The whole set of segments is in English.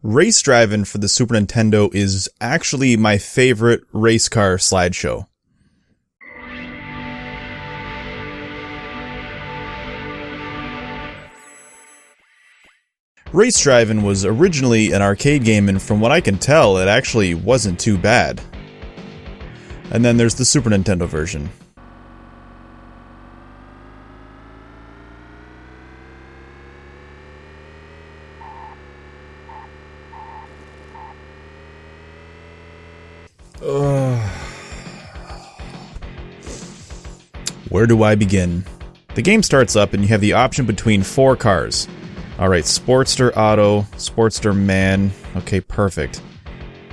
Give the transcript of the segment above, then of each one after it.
Race Drivin for the Super Nintendo is actually my favorite race car slideshow. Race Drivin was originally an arcade game, and from what I can tell, it actually wasn't too bad. And then there's the Super Nintendo version. Where do I begin? The game starts up and you have the option between 4 cars. Alright, Sportster Auto, Sportster Man. Okay, perfect.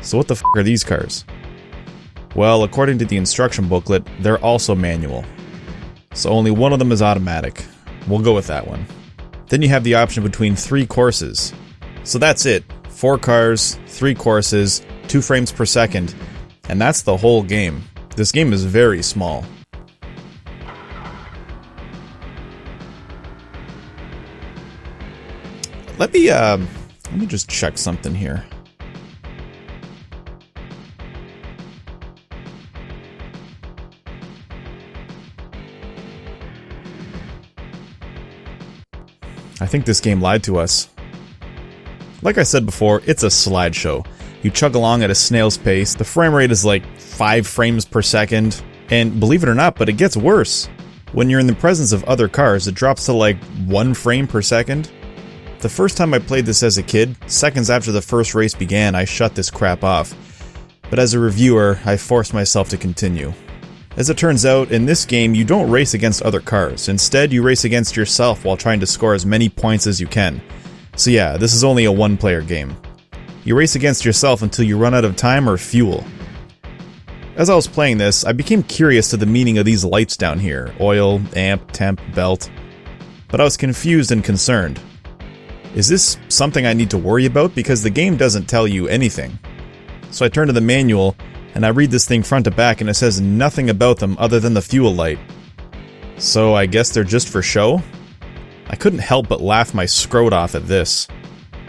So what the f*** are these cars? Well, according to the instruction booklet, they're also manual. So only one of them is automatic. We'll go with that one. Then you have the option between 3 courses. So that's it. 4 cars, 3 courses, 2 frames per second. And that's the whole game. This game is very small. Let me just check something here. I think this game lied to us. Like I said before, it's a slideshow. You chug along at a snail's pace, the frame rate is like 5 frames per second, and believe it or not, but it gets worse. When you're in the presence of other cars, it drops to like 1 frame per second. The first time I played this as a kid, seconds after the first race began, I shut this crap off. But as a reviewer, I forced myself to continue. As it turns out, in this game you don't race against other cars. Instead, you race against yourself while trying to score as many points as you can. So yeah, this is only a 1-player game. You race against yourself until you run out of time or fuel. As I was playing this, I became curious to the meaning of these lights down here. Oil, amp, temp, belt. But I was confused and concerned. Is this something I need to worry about? Because the game doesn't tell you anything. So I turn to the manual, and I read this thing front to back, and it says nothing about them other than the fuel light. So I guess they're just for show? I couldn't help but laugh my scrot off at this.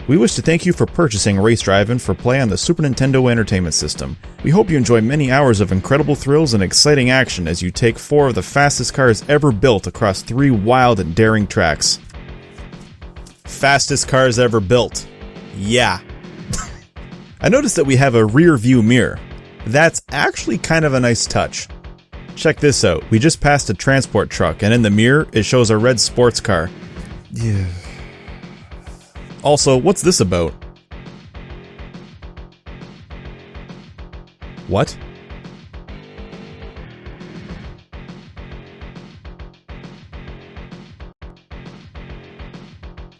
We wish to thank you for purchasing Race Drivin for play on the Super Nintendo Entertainment System. We hope you enjoy many hours of incredible thrills and exciting action as you take 4 of the fastest cars ever built across 3 wild and daring tracks. Fastest cars ever built. Yeah. I noticed that we have a rear view mirror. That's actually kind of a nice touch. Check this out. We just passed a transport truck, and in the mirror, it shows a red sports car. Yeah. Also, what's this about? What?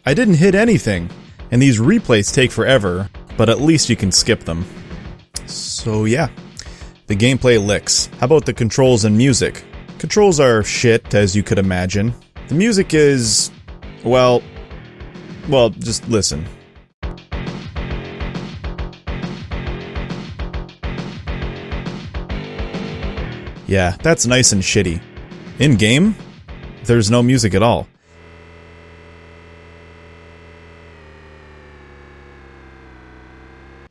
I didn't hit anything, and these replays take forever, but at least you can skip them. So yeah, the gameplay licks. How about the controls and music? Controls are shit, as you could imagine. The music is, well, just listen. Yeah, that's nice and shitty. In-game, there's no music at all.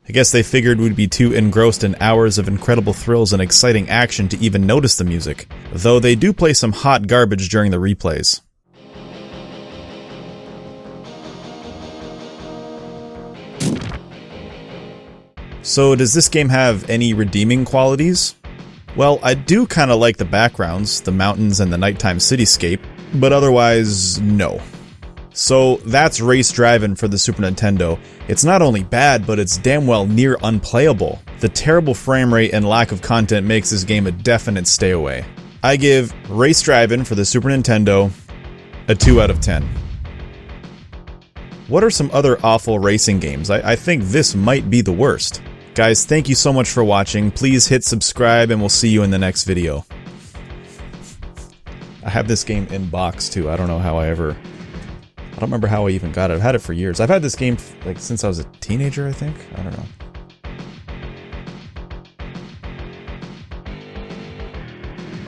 I guess they figured we'd be too engrossed in hours of incredible thrills and exciting action to even notice the music, though they do play some hot garbage during the replays. So does this game have any redeeming qualities? Well, I do kinda like the backgrounds, the mountains and the nighttime cityscape, but otherwise, no. So that's Race Drivin for the Super Nintendo. It's not only bad, but it's damn well near unplayable. The terrible frame rate and lack of content makes this game a definite stay away. I give Race Drivin for the Super Nintendo a 2 out of 10. What are some other awful racing games? I think this might be the worst. Guys, thank you so much for watching. Please hit subscribe and we'll see you in the next video. I have this game in box too. I don't remember how I even got it. I've had it for years. I've had this game like since I was a teenager, I think. I don't know.